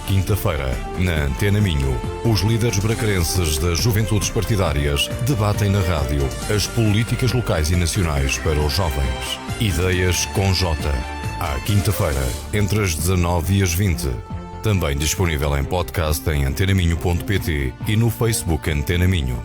quinta-feira, na Antena Minho, os líderes bracarenses das juventudes partidárias debatem na rádio as políticas locais e nacionais para os jovens. Ideias com J. À quinta-feira, entre as 19 e as 20. Também disponível em podcast em antenaminho.pt e no Facebook Antena Minho.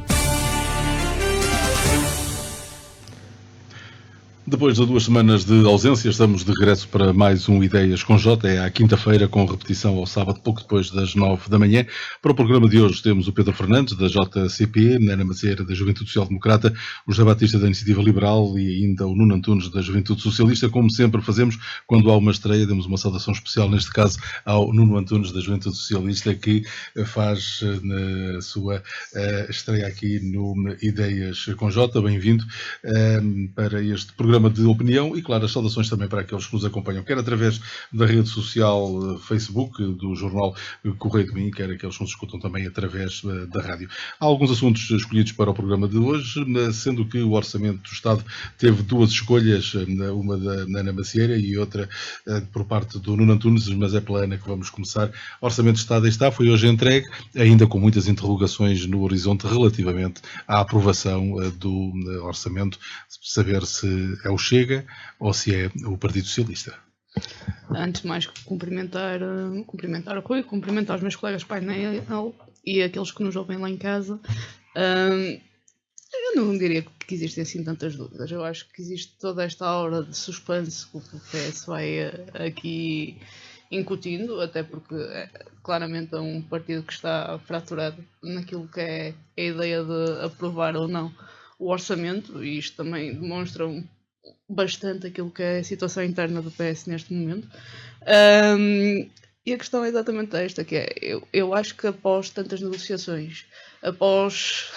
Depois de 2 semanas de ausência, estamos de regresso para mais um Ideias com J. É à quinta-feira, com repetição ao sábado, pouco depois das 9 da manhã. Para o programa de hoje temos o Pedro Fernandes, da JCP, Ana Macieira, da Juventude Social Democrata, o José Batista, da Iniciativa Liberal e ainda o Nuno Antunes, da Juventude Socialista. Como sempre fazemos, quando há uma estreia, demos uma saudação especial, neste caso, ao Nuno Antunes, da Juventude Socialista, que faz na sua estreia aqui no Ideias com J. Bem-vindo para este programa de opinião e, claro, as saudações também para aqueles que nos acompanham, quer através da rede social Facebook, do jornal Correio de Minho, quer aqueles que nos escutam também através da rádio. Há alguns assuntos escolhidos para o programa de hoje, sendo que o Orçamento do Estado teve 2 escolhas, uma da Ana Macieira e outra por parte do Nuno Antunes, mas é pela Ana que vamos começar. O Orçamento do Estado está, foi hoje entregue, ainda com muitas interrogações no horizonte relativamente à aprovação do Orçamento, saber se é o Chega ou se é o Partido Socialista. Antes de mais, cumprimentar o Rui, cumprimentar os meus colegas de painel e aqueles que nos ouvem lá em casa. Eu não diria que existem assim tantas dúvidas. Eu acho que existe toda esta aura de suspense que o PS vai aqui incutindo, até porque claramente é um partido que está fraturado naquilo que é a ideia de aprovar ou não o orçamento, e isto também demonstra bastante aquilo que é a situação interna do PS neste momento. E a questão é exatamente esta, que é, eu acho que após tantas negociações, após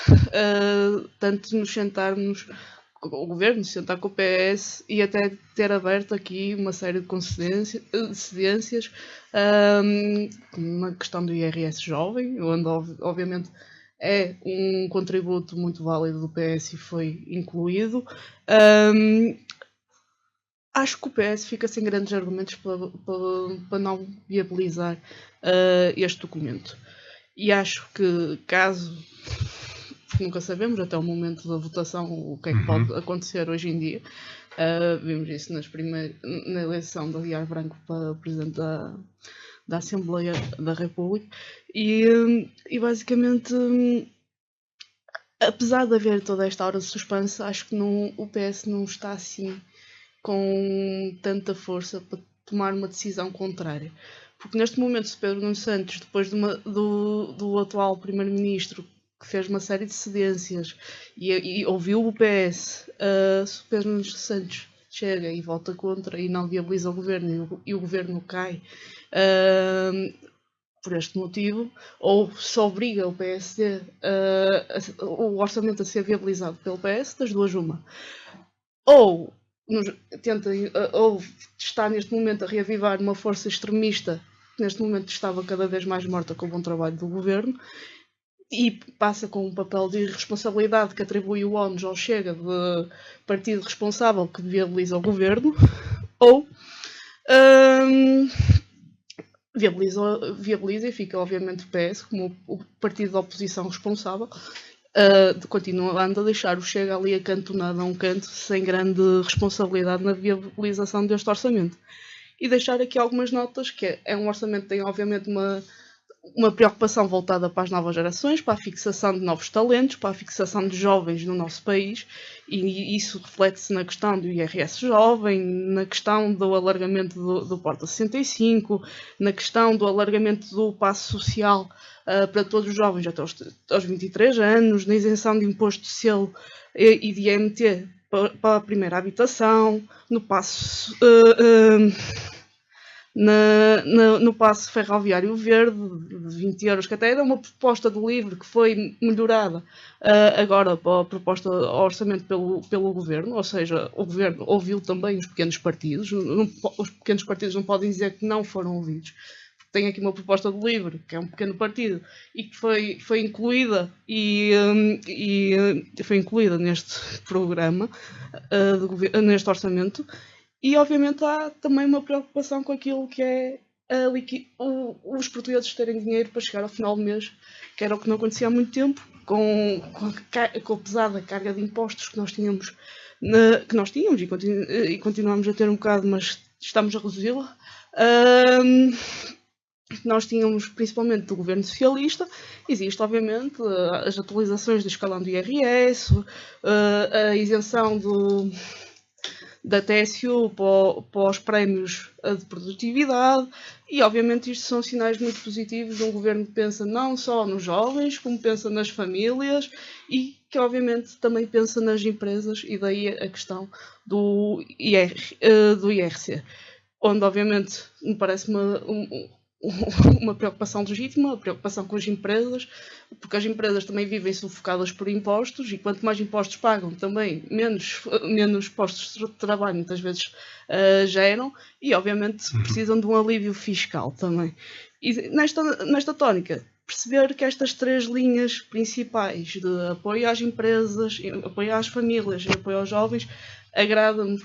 tanto nos sentarmos, o governo se sentar com o PS e até ter aberto aqui uma série de cedências, na questão do IRS jovem, onde obviamente é um contributo muito válido do PS e foi incluído. Acho que o PS fica sem grandes argumentos para não viabilizar este documento. E acho que, caso, nunca sabemos até o momento da votação o que é que pode acontecer hoje em dia, vimos isso na eleição do Aguiar Branco para Presidente da Assembleia da República, e basicamente, apesar de haver toda esta aura de suspense, acho que o PS não está assim com tanta força para tomar uma decisão contrária. Porque neste momento, se Pedro Nuno Santos, depois do atual Primeiro-Ministro, que fez uma série de cedências e ouviu o PS, se o Pedro Nuno Santos chega e vota contra e não viabiliza o governo e o governo cai por este motivo, ou se obriga o PSD o orçamento a ser viabilizado pelo PS, das duas uma. Ou está neste momento a reavivar uma força extremista que neste momento estava cada vez mais morta com o bom trabalho do governo, e passa com um papel de irresponsabilidade que atribui o ónus ao Chega de partido responsável que viabiliza o governo, ou viabiliza e fica obviamente o PS como o partido da oposição responsável, continuando a deixar o Chega ali acantonado a um canto sem grande responsabilidade na viabilização deste orçamento. E deixar aqui algumas notas, que é um orçamento que tem obviamente uma preocupação voltada para as novas gerações, para a fixação de novos talentos, para a fixação de jovens no nosso país, e isso reflete-se na questão do IRS jovem, na questão do alargamento do Porta 65, na questão do alargamento do passo social para todos os jovens até aos 23 anos, na isenção de imposto de selo e de IMT para a primeira habitação, no passo no passo ferroviário verde de 20 euros, que até era uma proposta do LIVRE que foi melhorada agora para a proposta ao orçamento pelo governo, ou seja, o governo ouviu também os pequenos partidos. Os pequenos partidos não podem dizer que não foram ouvidos. Tem aqui uma proposta do LIVRE, que é um pequeno partido, e que foi incluída foi incluída neste programa, neste orçamento. E obviamente há também uma preocupação com aquilo que é os portugueses terem dinheiro para chegar ao final do mês, que era o que não acontecia há muito tempo, com a pesada carga de impostos que nós tínhamos, e continuamos a ter um bocado, mas estamos a reduzi-la. Nós tínhamos, principalmente do governo socialista, existe obviamente as atualizações do escalão do IRS, a isenção da TSU para os prémios de produtividade, e obviamente isto são sinais muito positivos de um governo que pensa não só nos jovens, como pensa nas famílias e que obviamente também pensa nas empresas, e daí a questão do IRC, onde obviamente me parece uma preocupação legítima, a preocupação com as empresas, porque as empresas também vivem sufocadas por impostos, e quanto mais impostos pagam, também menos postos de trabalho muitas vezes geram, e obviamente precisam de um alívio fiscal também. E nesta tónica, perceber que estas 3 linhas principais de apoio às empresas, apoio às famílias e apoio aos jovens agrada-me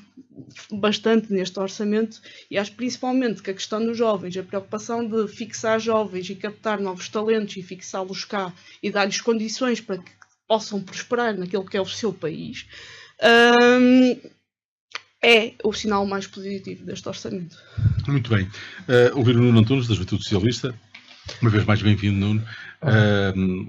bastante neste orçamento, e acho principalmente que a questão dos jovens, a preocupação de fixar jovens e captar novos talentos e fixá-los cá e dar-lhes condições para que possam prosperar naquilo que é o seu país, é o sinal mais positivo deste orçamento. Muito bem. Ouvir o Nuno Antunes, da Juventude Socialista. Uma vez mais bem-vindo, Nuno.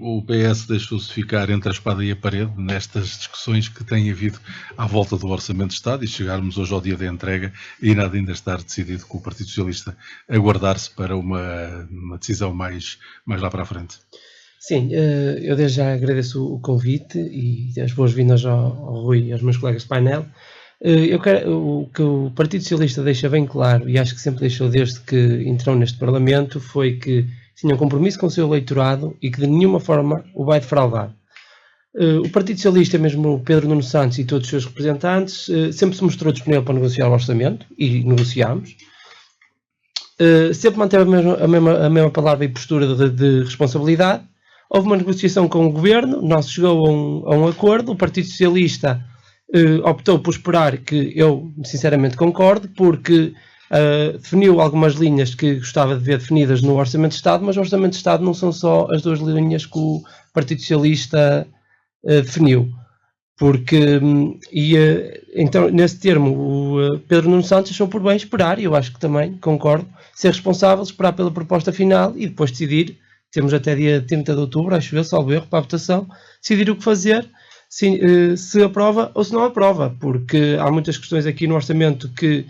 O PS deixou-se ficar entre a espada e a parede nestas discussões que têm havido à volta do Orçamento de Estado, e chegarmos hoje ao dia da entrega e nada ainda estar decidido, com o Partido Socialista a guardar-se para uma decisão mais lá para a frente. Sim, eu desde já agradeço o convite e as boas-vindas ao Rui e aos meus colegas de painel. O que o Partido Socialista deixa bem claro, e acho que sempre deixou desde que entrou neste Parlamento, foi que tinha um compromisso com o seu eleitorado e que de nenhuma forma o vai defraudar. O Partido Socialista, mesmo o Pedro Nuno Santos e todos os seus representantes, sempre se mostrou disponível para negociar o orçamento, e negociámos. Sempre manteve a mesma palavra e postura de responsabilidade. Houve uma negociação com o Governo, não se chegou a um acordo. O Partido Socialista optou por esperar, que eu sinceramente concordo, porque definiu algumas linhas que gostava de ver definidas no Orçamento de Estado, mas o Orçamento de Estado não são só as 2 linhas que o Partido Socialista definiu. Então, nesse termo, o Pedro Nuno Santos achou por bem esperar, e eu acho que também concordo, ser responsável, esperar pela proposta final e depois decidir. Temos até dia 30 de outubro, acho eu, salvo erro, para a votação, decidir o que fazer, se aprova ou se não aprova, porque há muitas questões aqui no orçamento que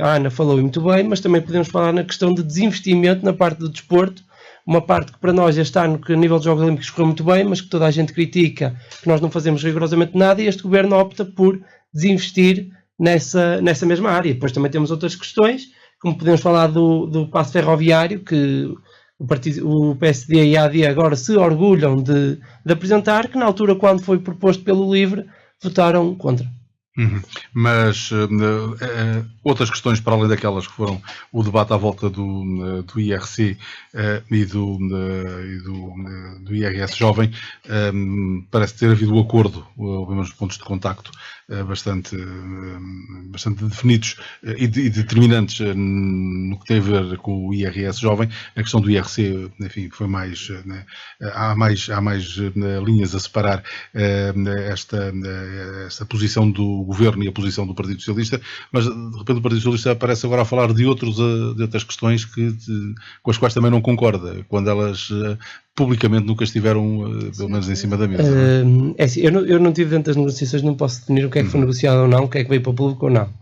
a Ana falou muito bem, mas também podemos falar na questão de desinvestimento na parte do desporto, uma parte que para nós este ano, que a nível dos Jogos Olímpicos correu muito bem, mas que toda a gente critica, que nós não fazemos rigorosamente nada, e este governo opta por desinvestir nessa mesma área. Depois também temos outras questões, como podemos falar do passo ferroviário, que o PSD e a AD agora se orgulham de apresentar, que na altura, quando foi proposto pelo LIVRE, votaram contra. Mas outras questões, para além daquelas que foram o debate à volta do IRC e do IRS jovem, parece ter havido um acordo, ou pelo menos pontos de contacto bastante definidos e determinantes no que tem a ver com o IRS jovem. A questão do IRC, enfim, foi mais, há mais linhas a separar esta posição do Governo e a posição do Partido Socialista, mas de repente o Partido Socialista aparece agora a falar de outras questões com as quais também não concorda, quando elas publicamente nunca estiveram, pelo menos, em cima da mesa. É assim, eu não estive dentro das negociações, não posso definir o que é que foi negociado ou não, o que é que veio para o público ou não.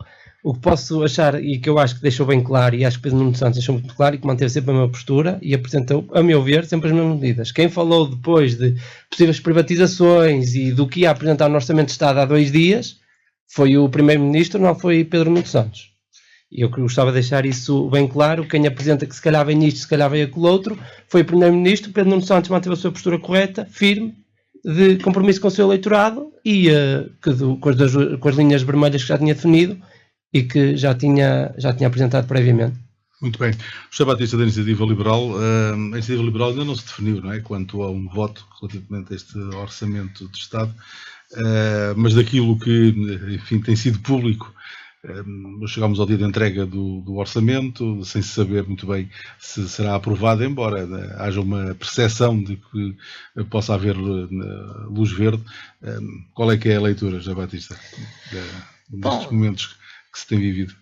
O que posso achar, e que eu acho que deixou bem claro, e acho que Pedro Nuno Santos deixou muito claro, e que manteve sempre a mesma postura e apresentou, a meu ver, sempre as mesmas medidas. Quem falou depois de possíveis privatizações e do que ia apresentar no Orçamento de Estado há 2 dias foi o Primeiro-Ministro, não foi Pedro Nuno Santos. E eu gostava de deixar isso bem claro. Quem apresenta que se calhar vem isto, se calhar vem aquele outro, foi o Primeiro-Ministro. Pedro Nuno Santos manteve a sua postura correta, firme, de compromisso com o seu eleitorado e com as linhas vermelhas que já tinha definido e que já tinha apresentado previamente. Muito bem. José Batista, da Iniciativa Liberal. A Iniciativa Liberal ainda não se definiu, não é? Quanto a um voto relativamente a este Orçamento de Estado, mas daquilo que, enfim, tem sido público Chegámos ao dia de entrega do orçamento, sem se saber muito bem se será aprovado, embora haja uma percepção de que possa haver luz verde. Qual é que é a leitura, José Batista, destes momentos que se tem vivido?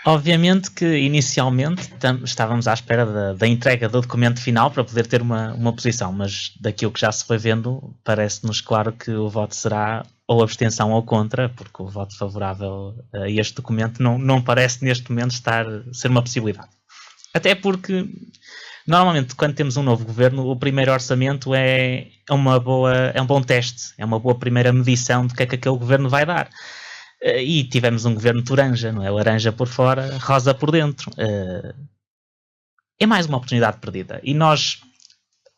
Obviamente que inicialmente estávamos à espera da entrega do documento final para poder ter uma posição, mas daquilo que já se foi vendo, parece-nos claro que o voto será ou abstenção ou contra, porque o voto favorável a este documento não parece neste momento ser uma possibilidade. Até porque, normalmente, quando temos um novo governo, o primeiro orçamento é um bom teste, é uma boa primeira medição do que é que aquele governo vai dar. E tivemos um governo toranja, não é? Laranja por fora, rosa por dentro. É mais uma oportunidade perdida. E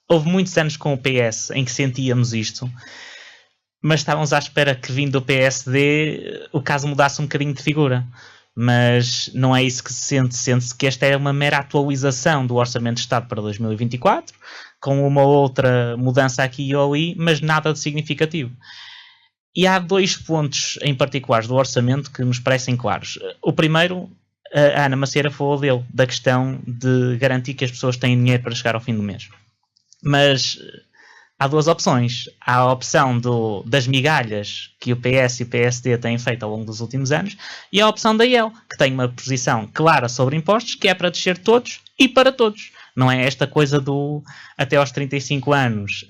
houve muitos anos com o PS em que sentíamos isto, mas estávamos à espera que, vindo do PSD, o caso mudasse um bocadinho de figura. Mas não é isso que se sente. Sente-se que esta é uma mera atualização do Orçamento de Estado para 2024, com uma outra mudança aqui ou ali, mas nada de significativo. E há 2 pontos em particulares do orçamento que nos parecem claros. O primeiro, a Ana Macieira falou dele, da questão de garantir que as pessoas têm dinheiro para chegar ao fim do mês. Mas há 2 opções. Há a opção das migalhas que o PS e o PSD têm feito ao longo dos últimos anos, e a opção da IEL, que tem uma posição clara sobre impostos, que é para descer todos e para todos. Não é esta coisa do até aos 35 anos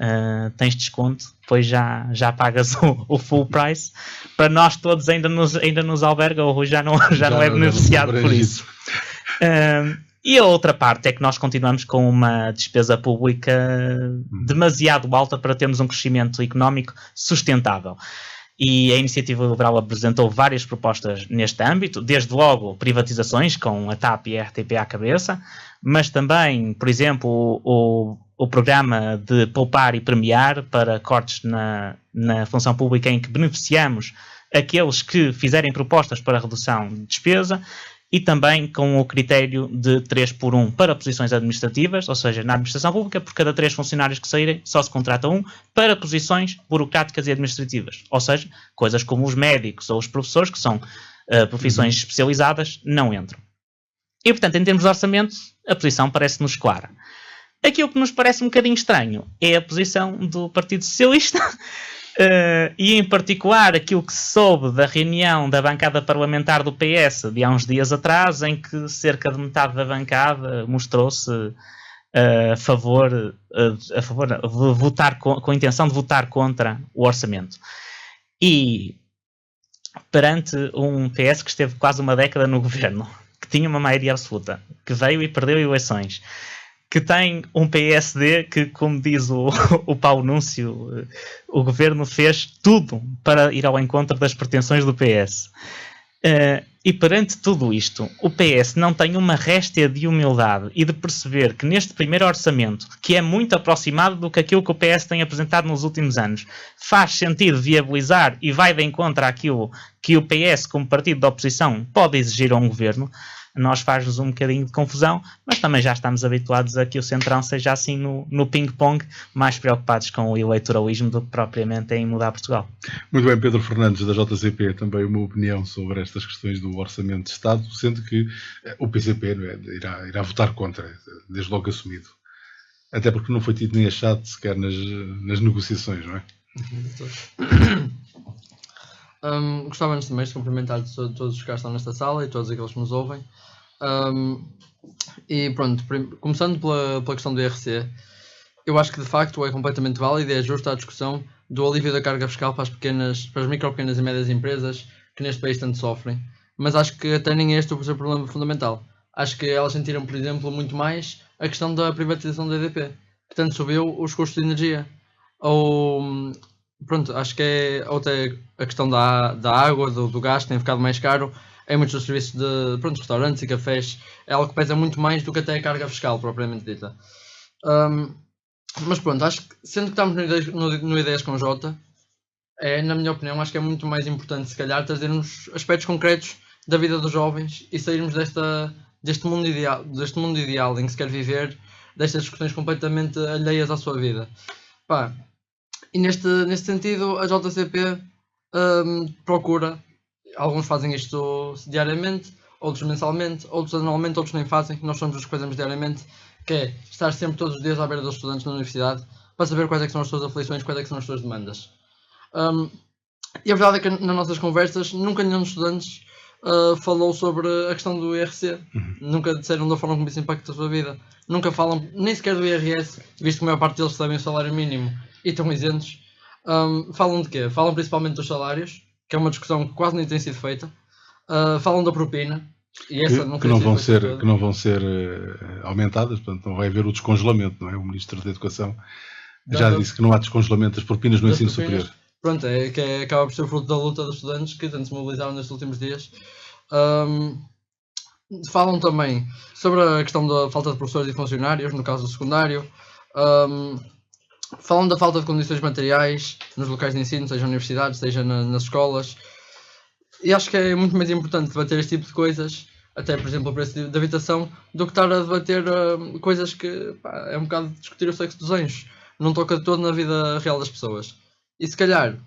tens desconto, depois já pagas o full price. Para nós todos ainda nos alberga, ou já não é beneficiado por isso. E a outra parte é que nós continuamos com uma despesa pública demasiado alta para termos um crescimento económico sustentável. E a Iniciativa Liberal apresentou várias propostas neste âmbito, desde logo privatizações, com a TAP e a RTP à cabeça, mas também, por exemplo, o programa de poupar e premiar para cortes na função pública, em que beneficiamos aqueles que fizerem propostas para redução de despesa, e também com o critério de 3x1 para posições administrativas, ou seja, na administração pública, por cada 3 funcionários que saírem, só se contrata 1, para posições burocráticas e administrativas, ou seja, coisas como os médicos ou os professores, que são profissões especializadas, não entram. E, portanto, em termos de orçamento, a posição parece-nos clara. Aquilo que nos parece um bocadinho estranho é a posição do Partido Socialista, e em particular aquilo que se soube da reunião da bancada parlamentar do PS de há uns dias atrás, em que cerca de metade da bancada mostrou-se a favor de votar com a intenção de votar contra o orçamento. E perante um PS que esteve quase uma década no governo, que tinha uma maioria absoluta, que veio e perdeu eleições, que tem um PSD que, como diz o Paulo Núncio, o governo fez tudo para ir ao encontro das pretensões do PS. E perante tudo isto, o PS não tem uma réstia de humildade e de perceber que neste primeiro orçamento, que é muito aproximado do que aquilo que o PS tem apresentado nos últimos anos, faz sentido viabilizar e vai de encontro àquilo que o PS, como partido da oposição, pode exigir a um governo. Nós faz-nos um bocadinho de confusão, mas também já estamos habituados a que o Centrão seja assim no ping-pong, mais preocupados com o eleitoralismo do que propriamente em mudar Portugal. Muito bem, Pedro Fernandes, da JCP, também uma opinião sobre estas questões do Orçamento de Estado, sendo que o PCP irá votar contra, desde logo assumido. Até porque não foi tido nem achado sequer nas negociações, não é? Gostava antes de mais de cumprimentar todos os que estão nesta sala e todos aqueles que nos ouvem. E pronto, começando pela questão do IRC, eu acho que de facto é completamente válida e é justa a discussão do alívio da carga fiscal para as micro, pequenas e médias empresas que neste país tanto sofrem. Mas acho que até nem este é o seu problema fundamental. Acho que elas sentiram, por exemplo, muito mais a questão da privatização da EDP, que tanto subiu os custos de energia. Ou pronto, acho que é até a questão da água, do gás, que tem ficado mais caro. Em muitos dos serviços de restaurantes e cafés, é algo que pesa muito mais do que até a carga fiscal, propriamente dita. Mas pronto, acho que, sendo que estamos no Ideias com J, na minha opinião, acho que é muito mais importante, se calhar, trazermos aspectos concretos da vida dos jovens e sairmos deste mundo ideal em que se quer viver, destas discussões completamente alheias à sua vida. E neste sentido, a JCP procura, alguns fazem isto diariamente, outros mensalmente, outros anualmente, outros nem fazem. Nós somos os que fazemos diariamente, que é estar sempre todos os dias à beira dos estudantes na universidade para saber quais é que são as suas aflições, quais é que são as suas demandas. E a verdade é que nas nossas conversas nunca nenhum dos estudantes falou sobre a questão do IRC. Nunca disseram da forma como isso impacta a sua vida. Nunca falam nem sequer do IRS, visto que a maior parte deles recebem o salário mínimo e estão isentos. Falam de quê? Falam principalmente dos salários, que é uma discussão que quase nem tem sido feita. Falam da propina. E essa que não vão ser aumentadas, portanto não vai haver o descongelamento, não é? O Ministro da Educação já disse que não há descongelamento das propinas no ensino superior. Pronto, acaba por ser o fruto da luta dos estudantes que tanto se mobilizaram nestes últimos dias. Falam também sobre a questão da falta de professores e funcionários, no caso do secundário. Falam da falta de condições materiais nos locais de ensino, seja na universidade, seja nas escolas. E acho que é muito mais importante debater este tipo de coisas, até por exemplo o preço de habitação, do que estar a debater coisas que é um bocado discutir o sexo dos anjos. Não toca de todo na vida real das pessoas. E se calhar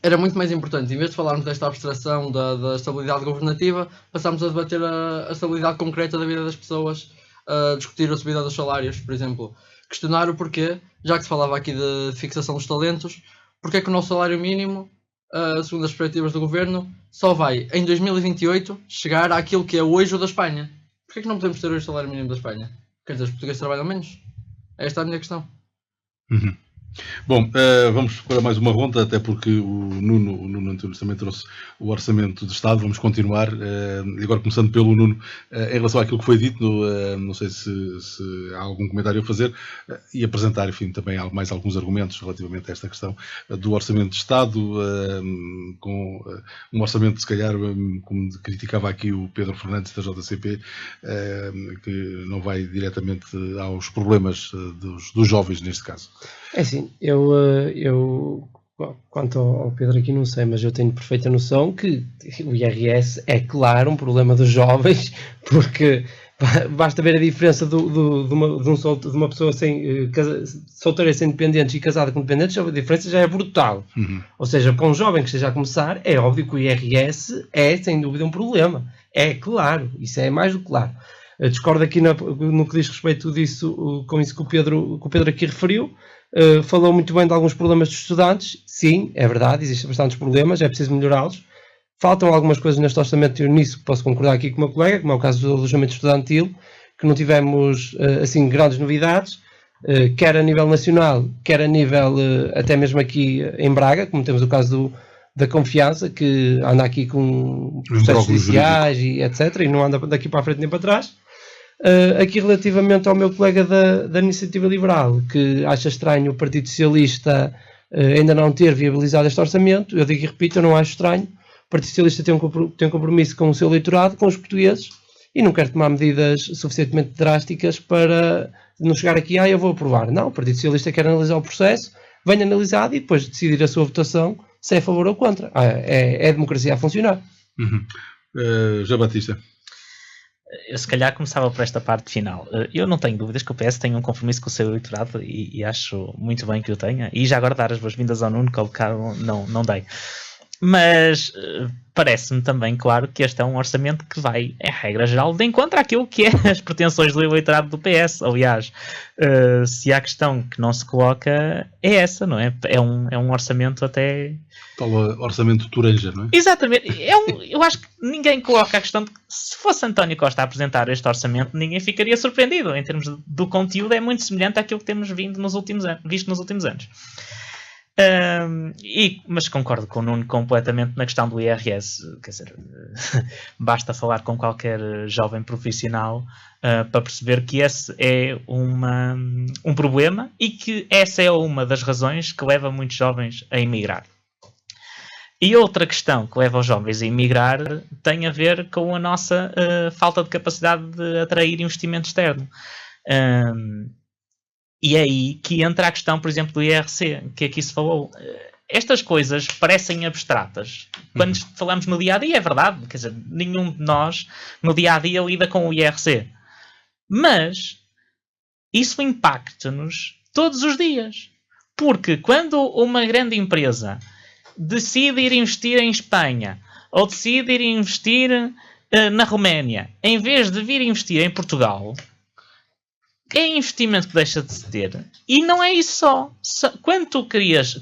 era muito mais importante, em vez de falarmos desta abstração da estabilidade governativa, passarmos a debater a estabilidade concreta da vida das pessoas, discutir a subida dos salários, por exemplo. Questionar o porquê, já que se falava aqui de fixação dos talentos, porque é que o nosso salário mínimo, segundo as perspectivas do governo, só vai, em 2028, chegar àquilo que é hoje o da Espanha. Porquê é que não podemos ter hoje o salário mínimo da Espanha? Quer dizer, os portugueses trabalham menos? Esta é a minha questão. Bom, vamos para mais uma ronda, até porque o Nuno Antunes também trouxe o Orçamento de Estado. Vamos continuar, agora começando pelo Nuno, em relação àquilo que foi dito, não sei se há algum comentário a fazer, e apresentar, enfim, também mais alguns argumentos relativamente a esta questão do Orçamento de Estado, com um orçamento, se calhar, como criticava aqui o Pedro Fernandes da JCP, que não vai diretamente aos problemas dos jovens, neste caso. É assim, eu quanto ao Pedro aqui não sei, mas eu tenho perfeita noção que o IRS é claro um problema dos jovens, porque basta ver a diferença de uma pessoa solteira sem dependentes e casada com dependentes, a diferença já é brutal. Ou seja, para um jovem que esteja a começar, é óbvio que o IRS é sem dúvida um problema. É claro, isso é mais do que claro. Eu discordo aqui no que diz respeito disso, com isso que o Pedro aqui referiu. Falou muito bem de alguns problemas dos estudantes. Sim, é verdade, existem bastantes problemas, é preciso melhorá-los. Faltam algumas coisas neste orçamento e nisso posso concordar aqui com o meu colega, como é o caso do alojamento estudantil, que não tivemos assim grandes novidades, quer a nível nacional, quer a nível até mesmo aqui em Braga, como temos o caso da Confiança, que anda aqui com processos judiciais e etc, e não anda daqui para a frente nem para trás. Aqui relativamente ao meu colega da Iniciativa Liberal, que acha estranho o Partido Socialista ainda não ter viabilizado este orçamento, eu digo e repito, eu não acho estranho. O Partido Socialista tem um compromisso com o seu eleitorado, com os portugueses, e não quer tomar medidas suficientemente drásticas para não chegar aqui, eu vou aprovar. Não, o Partido Socialista quer analisar o processo, vem analisado e depois decidir a sua votação se é a favor ou contra. É a democracia a funcionar. João Batista. Eu se calhar começava por esta parte final. Eu não tenho dúvidas que o PS tem um compromisso com o seu eleitorado e acho muito bem que o tenha. E já agora dar as boas-vindas ao Nuno, que ao bocado não dei. Mas parece-me também claro que este é um orçamento que vai, em regra geral, de encontro àquilo que é as pretensões do eleitorado do PS. Aliás, se há questão que não se coloca, é essa, não é? É um orçamento até... Tal orçamento Toranja, não é? Exatamente. Eu acho que ninguém coloca a questão de que se fosse António Costa a apresentar este orçamento, ninguém ficaria surpreendido. Em termos do conteúdo, é muito semelhante àquilo que temos visto nos últimos anos. Mas concordo com o Nuno completamente na questão do IRS. Quer dizer, basta falar com qualquer jovem profissional para perceber que esse é um problema e que essa é uma das razões que leva muitos jovens a emigrar. E outra questão que leva os jovens a emigrar tem a ver com a nossa falta de capacidade de atrair investimento externo. E é aí que entra a questão, por exemplo, do IRC, que aqui se falou. Estas coisas parecem abstratas. Quando falamos no dia-a-dia, é verdade. Quer dizer, nenhum de nós, no dia-a-dia, lida com o IRC. Mas isso impacta-nos todos os dias. Porque quando uma grande empresa decide ir investir em Espanha ou decide ir investir na Roménia, em vez de vir investir em Portugal, é investimento que deixa de se ter. E não é isso só. Quando tu crias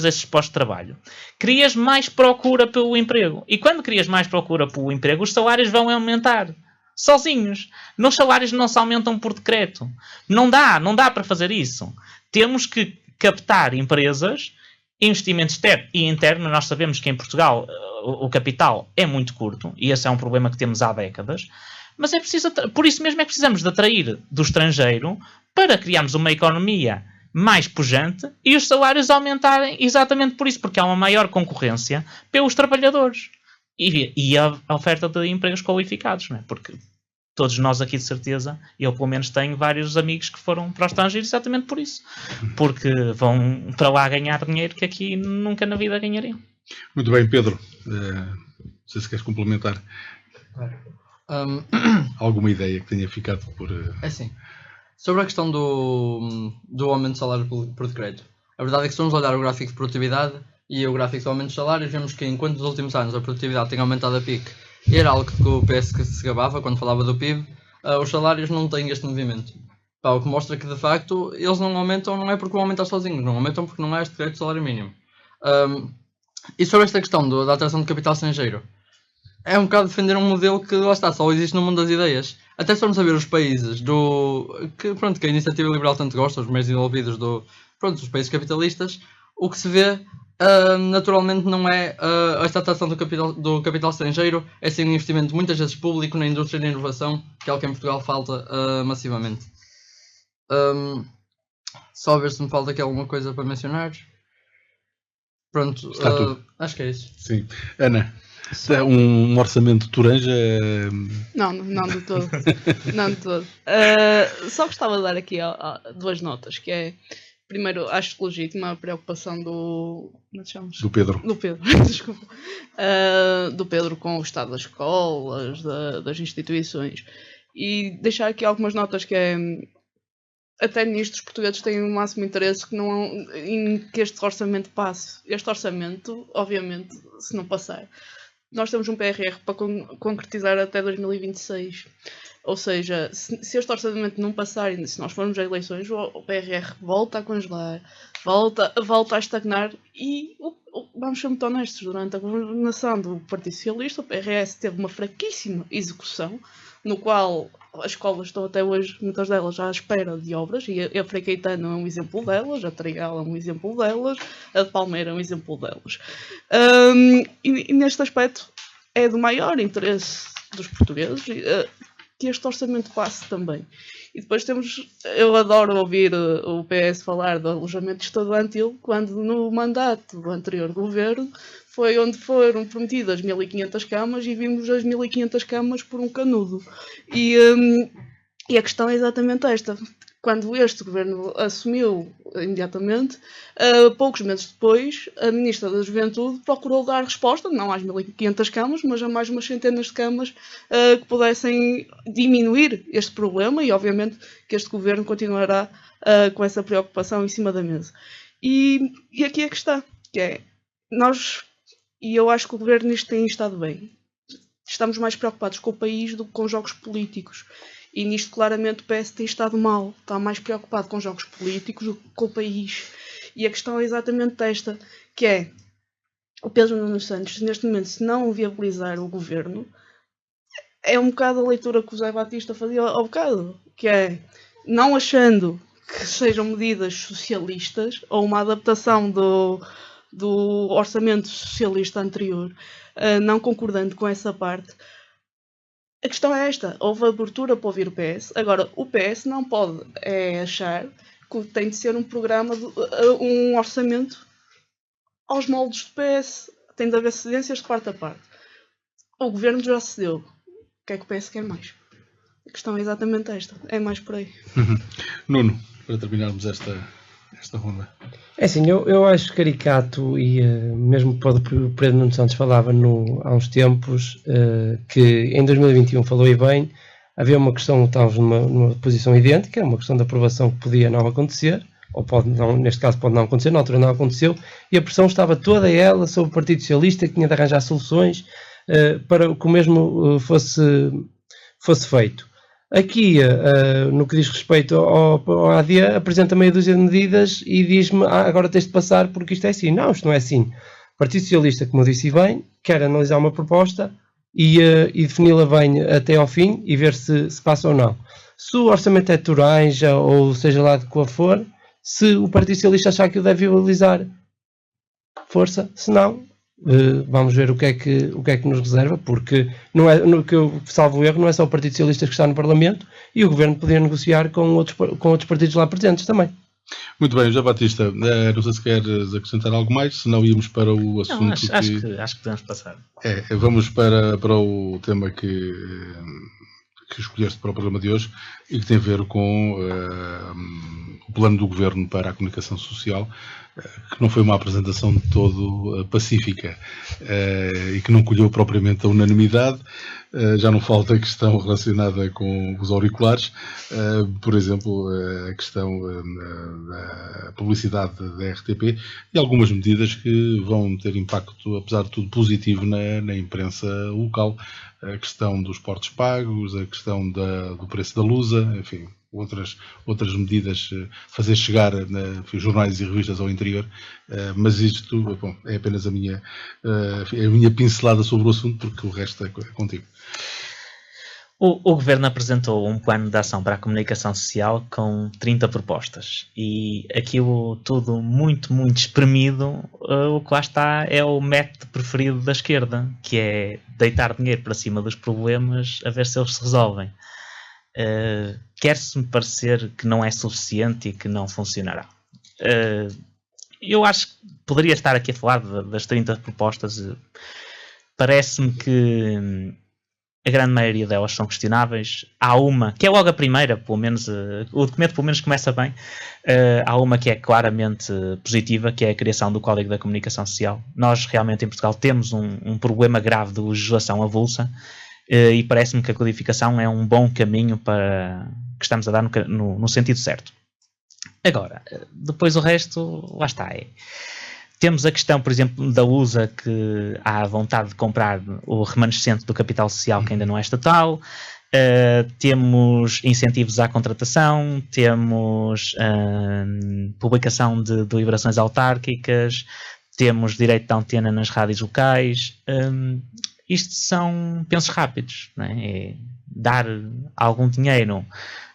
esses postos de trabalho, crias mais procura pelo emprego. E quando crias mais procura pelo emprego, os salários vão aumentar. Sozinhos. Os salários não se aumentam por decreto. Não dá para fazer isso. Temos que captar empresas, investimento externo e interno. Nós sabemos que em Portugal o capital é muito curto, e esse é um problema que temos há décadas. Mas é preciso, por isso mesmo é que precisamos de atrair do estrangeiro para criarmos uma economia mais pujante e os salários aumentarem exatamente por isso, porque há uma maior concorrência pelos trabalhadores e a oferta de empregos qualificados, não é? Porque todos nós aqui de certeza, eu pelo menos tenho vários amigos que foram para o estrangeiro exatamente por isso, porque vão para lá ganhar dinheiro que aqui nunca na vida ganhariam. Muito bem, Pedro, não sei se queres complementar. Alguma ideia que tenha ficado por... É assim, sobre a questão do aumento de salário por decreto, a verdade é que se vamos olhar o gráfico de produtividade e o gráfico de aumento de salários, vemos que enquanto nos últimos anos a produtividade tem aumentado a pique, e era algo que o PS que se gabava quando falava do PIB, os salários não têm este movimento. O que mostra que de facto eles não aumentam, não é porque vão aumentar sozinhos, não aumentam porque não há este decreto de salário mínimo. E sobre esta questão da atração de capital estrangeiro, é um bocado defender um modelo que, lá está, só existe no mundo das ideias. Até se formos a ver os países que a iniciativa liberal tanto gosta, os mais desenvolvidos dos países capitalistas, o que se vê naturalmente não é esta atração do capital estrangeiro, é sim um investimento muitas vezes público na indústria e na inovação, que é o que em Portugal falta massivamente. Só ver se me falta aqui alguma coisa para mencionar. Pronto, está tudo. Acho que é isso. Sim. Ana, um orçamento de Toranja? Não de todo. Não de todo. Só gostava de dar aqui duas notas, que é, primeiro, acho legítima a preocupação do Pedro. Do Pedro, desculpa. Do Pedro com o estado das escolas, das instituições. E deixar aqui algumas notas que é... Até nisto os portugueses têm o máximo interesse em que este orçamento passe. Este orçamento, obviamente, se não passar, nós temos um PRR para concretizar até 2026. Ou seja, se este orçamento não passar e se nós formos a eleições, o PRR volta a congelar, volta a estagnar e vamos ser muito honestos, durante a governação do Partido Socialista, o PRS teve uma fraquíssima execução, no qual as escolas estão até hoje, muitas delas, à espera de obras, e a Frei Caetano é um exemplo delas, a Trigal é um exemplo delas, a de Palmeira é um exemplo delas. E neste aspecto é do maior interesse dos portugueses que este orçamento passe também. E depois eu adoro ouvir o PS falar do alojamento estudantil, quando no mandato do anterior governo foi onde foram prometidas 1.500 camas e vimos as 1.500 camas por um canudo. E a questão é exatamente esta. Quando este governo assumiu imediatamente, poucos meses depois, a Ministra da Juventude procurou dar resposta, não às 1.500 camas, mas a mais umas centenas de camas que pudessem diminuir este problema, e obviamente que este governo continuará com essa preocupação em cima da mesa. E aqui é que está, que é, e eu acho que o governo nisto tem estado bem, estamos mais preocupados com o país do que com jogos políticos. E nisto, claramente, o PS tem estado mal. Está mais preocupado com jogos políticos do que com o país. E a questão é exatamente esta, que é o Pedro Nuno Santos, neste momento, se não viabilizar o governo, é um bocado a leitura que o Zé Batista fazia ao bocado, que é, não achando que sejam medidas socialistas ou uma adaptação do orçamento socialista anterior, não concordando com essa parte. A questão é esta, houve abertura para ouvir o PS, agora o PS não pode achar que tem de ser um programa, um orçamento aos moldes do PS, tem de haver cedências de parte a parte. O governo já cedeu, o que é que o PS quer mais? A questão é exatamente esta, é mais por aí. Nuno, para terminarmos esta ronda. É assim, eu acho caricato, e mesmo o Pedro Nuno Santos falava há uns tempos, que em 2021 falou e bem, havia uma questão, estávamos numa posição idêntica, uma questão de aprovação que podia não acontecer, ou pode não, neste caso pode não acontecer, na altura não aconteceu, e a pressão estava toda ela sobre o Partido Socialista, que tinha de arranjar soluções para que o mesmo fosse feito. Aqui, no que diz respeito ao AD, apresenta meia dúzia de medidas e diz-me, agora tens de passar porque isto é assim. Não, isto não é assim. O Partido Socialista, como eu disse bem, quer analisar uma proposta e defini-la bem até ao fim e ver se passa ou não. Se o orçamento é de Toranja, ou seja lá de qual for, se o Partido Socialista achar que o deve viabilizar, força. Se não, vamos ver o que é que nos reserva, porque não é, no que eu salvo o erro, não é só o Partido Socialista que está no Parlamento, e o Governo podia negociar com outros partidos lá presentes também. Muito bem, José Batista, não sei se queres acrescentar algo mais, senão íamos para o assunto. Não, acho que podemos passar. Vamos para o tema que escolheste para o programa de hoje e que tem a ver com o plano do Governo para a comunicação social, que não foi uma apresentação de todo pacífica e que não colheu propriamente a unanimidade. Já não falta a questão relacionada com os auriculares, por exemplo, a questão da publicidade da RTP e algumas medidas que vão ter impacto, apesar de tudo, positivo na imprensa local. A questão dos portos pagos, a questão do preço da Lusa, enfim, outras medidas, fazer chegar jornais e revistas ao interior, mas isto, bom, é apenas a minha pincelada sobre o assunto, porque o resto é contigo. O Governo apresentou um plano de ação para a comunicação social com 30 propostas e aquilo tudo muito, muito espremido. O que lá está é o método preferido da esquerda, que é deitar dinheiro para cima dos problemas a ver se eles se resolvem. Quer-se-me parecer que não é suficiente e que não funcionará. Eu acho que poderia estar aqui a falar das 30 propostas. Parece-me que a grande maioria delas são questionáveis. Há uma, que é logo a primeira, pelo menos, o documento pelo menos começa bem. Há uma que é claramente positiva, que é a criação do Código da Comunicação Social. Nós realmente em Portugal temos um problema grave de legislação avulsa e parece-me que a codificação é um bom caminho para que estamos a dar no sentido certo. Agora, depois o resto, lá está. Temos a questão, por exemplo, da USA, que há vontade de comprar o remanescente do capital social que ainda não é estatal. Temos incentivos à contratação, temos publicação de deliberações autárquicas, temos direito de antena nas rádios locais. Isto são pensos rápidos, não é? É dar algum dinheiro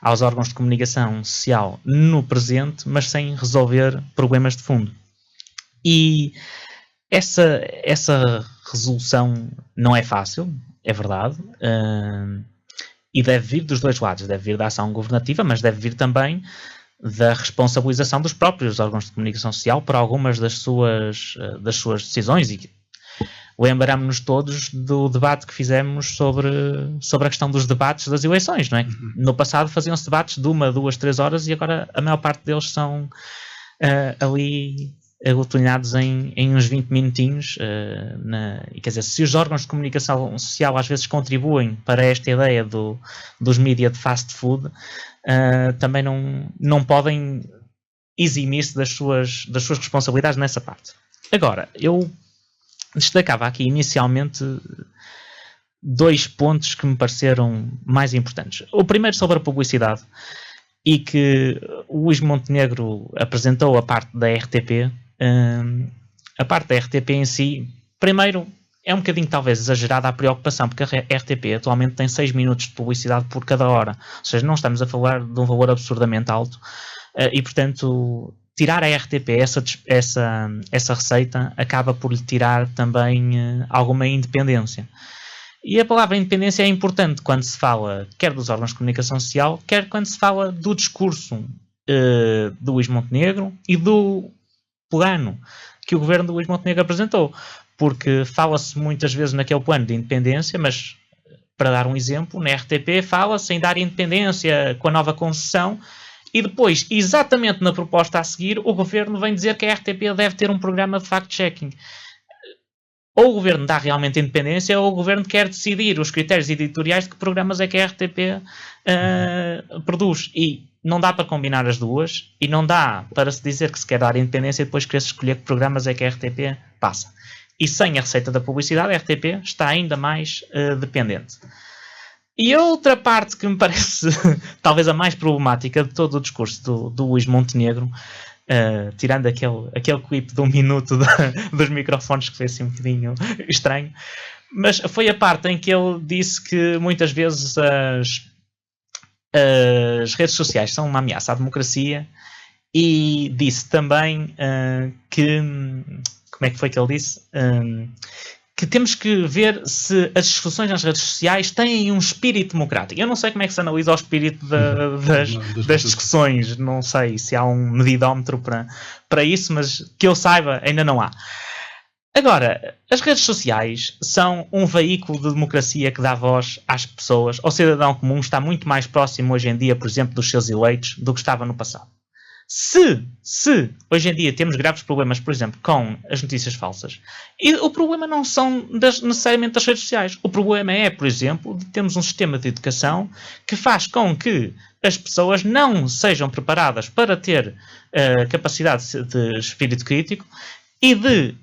aos órgãos de comunicação social no presente, mas sem resolver problemas de fundo. E essa resolução não é fácil, é verdade, e deve vir dos dois lados. Deve vir da ação governativa, mas deve vir também da responsabilização dos próprios órgãos de comunicação social por algumas das suas decisões. E lembramos-nos todos do debate que fizemos sobre a questão dos debates das eleições, não é? No passado faziam-se debates de 1, 2, 3 horas e agora a maior parte deles são ali aglutinhados em uns 20 minutinhos. E quer dizer, se os órgãos de comunicação social às vezes contribuem para esta ideia dos mídia de fast food, também não podem eximir-se das suas responsabilidades nessa parte. Agora, eu destacava aqui inicialmente 2 pontos que me pareceram mais importantes. O primeiro sobre a publicidade, e que o Luís Montenegro apresentou a parte da RTP. A parte da RTP em si, primeiro, é um bocadinho talvez exagerada a preocupação, porque a RTP atualmente tem 6 minutos de publicidade por cada hora, ou seja, não estamos a falar de um valor absurdamente alto, e portanto tirar a RTP essa receita acaba por lhe tirar também alguma independência. E a palavra independência é importante quando se fala quer dos órgãos de comunicação social, quer quando se fala do discurso do Luís Montenegro e do plano que o governo do Luís Montenegro apresentou. Porque fala-se muitas vezes naquele plano de independência, mas, para dar um exemplo, na RTP fala-se em dar independência com a nova concessão e depois, exatamente na proposta a seguir, o governo vem dizer que a RTP deve ter um programa de fact-checking. Ou o governo dá realmente independência, ou o governo quer decidir os critérios editoriais de que programas é que a RTP produz. E não dá para combinar as duas e não dá para se dizer que se quer dar independência e depois querer-se escolher que programas é que a RTP passa. E sem a receita da publicidade, a RTP está ainda mais dependente. E a outra parte que me parece talvez a mais problemática de todo o discurso do Luís Montenegro, tirando aquele clipe de 1 minuto dos microfones que foi assim um bocadinho estranho, mas foi a parte em que ele disse que muitas vezes as redes sociais são uma ameaça à democracia e disse também que... Como é que foi que ele disse? Que temos que ver se as discussões nas redes sociais têm um espírito democrático. Eu não sei como é que se analisa o espírito das discussões. Não sei se há um medidómetro para isso, mas que eu saiba, ainda não há. Agora, as redes sociais são um veículo de democracia que dá voz às pessoas. O cidadão comum está muito mais próximo hoje em dia, por exemplo, dos seus eleitos do que estava no passado. Se hoje em dia temos graves problemas, por exemplo, com as notícias falsas, e o problema não são necessariamente das redes sociais. O problema é, por exemplo, de termos um sistema de educação que faz com que as pessoas não sejam preparadas para ter capacidade de espírito crítico e de,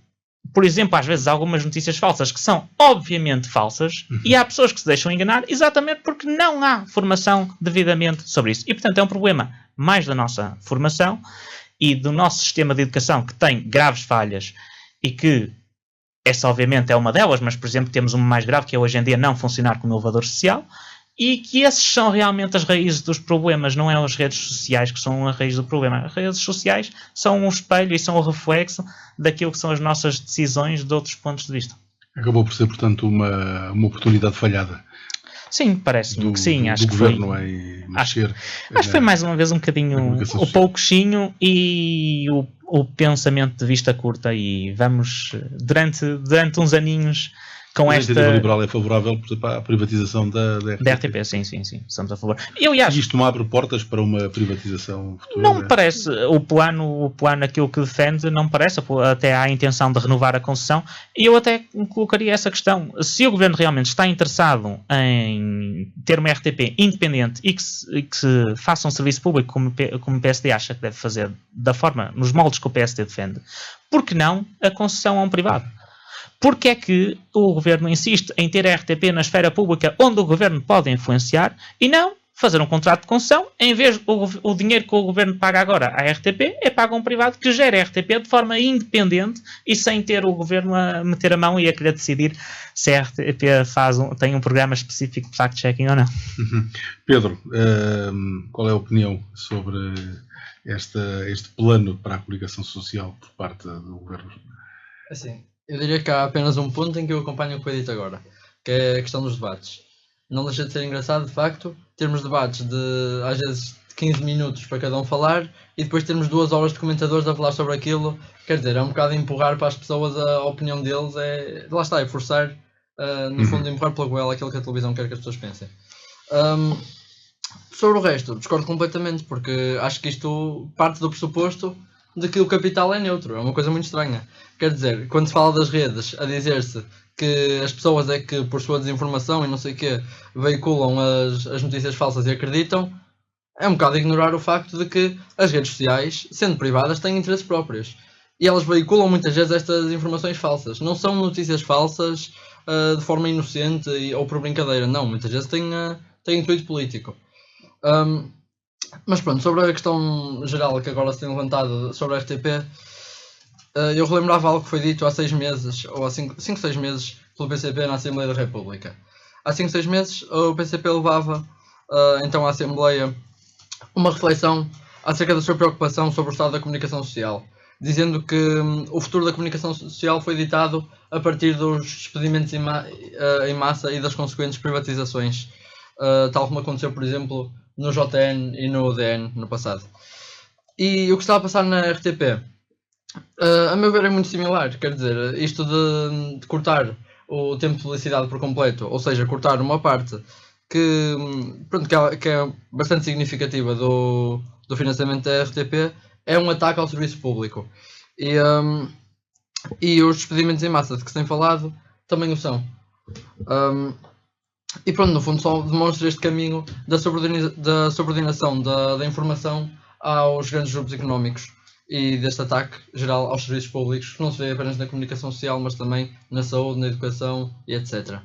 por exemplo, às vezes algumas notícias falsas que são obviamente falsas e há pessoas que se deixam enganar exatamente porque não há formação devidamente sobre isso. E, portanto, é um problema mais da nossa formação e do nosso sistema de educação que tem graves falhas e que essa obviamente é uma delas, mas, por exemplo, temos uma mais grave que é hoje em dia não funcionar como elevador social e que esses são realmente as raízes dos problemas, não é as redes sociais que são a raiz do problema. As redes sociais são um espelho e são o reflexo daquilo que são as nossas decisões de outros pontos de vista. Acabou por ser, portanto, uma oportunidade falhada. Sim, parece-me que sim. Acho que foi. Acho que foi mais uma vez um bocadinho o pouquinho e o pensamento de vista curta e vamos, durante uns aninhos, com a esta... iniciativa liberal é favorável, por exemplo, à privatização da RTP. Da RTP, sim, estamos a favor. E isto não abre portas para uma privatização futura? Não me parece. O plano, aquilo que defende, não me parece. Até há a intenção de renovar a concessão. E eu até colocaria essa questão. Se o Governo realmente está interessado em ter uma RTP independente e que se faça um serviço público como o PSD acha que deve fazer, nos moldes que o PSD defende, por que não a concessão a um privado? Porque é que o Governo insiste em ter a RTP na esfera pública onde o Governo pode influenciar e não fazer um contrato de concessão, em vez o dinheiro que o Governo paga agora à RTP é pago a um privado que gera a RTP de forma independente e sem ter o Governo a meter a mão e a querer decidir se a RTP tem um programa específico de fact-checking ou não. Pedro, qual é a opinião sobre este plano para a comunicação social por parte do Governo? Assim, eu diria que há apenas um ponto em que eu acompanho o que foi dito agora, que é a questão dos debates. Não deixa de ser engraçado, de facto, termos debates de, às vezes, de 15 minutos para cada um falar e depois termos 2 horas de comentadores a falar sobre aquilo. Quer dizer, é um bocado empurrar para as pessoas a opinião deles, lá está, é forçar, no fundo, empurrar pela goela aquilo que a televisão quer que as pessoas pensem. Sobre o resto, discordo completamente, porque acho que isto parte do pressuposto de que o capital é neutro. É uma coisa muito estranha. Quer dizer, quando se fala das redes, a dizer-se que as pessoas é que, por sua desinformação e não sei o quê, veiculam as notícias falsas e acreditam, é um bocado ignorar o facto de que as redes sociais, sendo privadas, têm interesses próprios. E elas veiculam muitas vezes estas informações falsas. Não são notícias falsas de forma inocente ou por brincadeira. Não, muitas vezes têm intuito político. Mas pronto, sobre a questão geral que agora se tem levantado sobre a RTP, eu relembrava algo que foi dito há 6 meses, ou há 5, 6 meses, pelo PCP na Assembleia da República. Há 5, 6 meses o PCP levava então à Assembleia uma reflexão acerca da sua preocupação sobre o estado da comunicação social, dizendo que o futuro da comunicação social foi ditado a partir dos despedimentos em massa e das consequentes privatizações, tal como aconteceu, por exemplo, no JN e no UDN no passado. E o que estava a passar na RTP, a meu ver, é muito similar. Quer dizer, isto de cortar o tempo de publicidade por completo, ou seja, cortar uma parte que é bastante significativa do financiamento da RTP, é um ataque ao serviço público. E os despedimentos em massa de que se tem falado também o são. E pronto, no fundo só demonstra este caminho da subordinação da informação aos grandes grupos económicos e deste ataque geral aos serviços públicos, que não se vê apenas na comunicação social, mas também na saúde, na educação e etc.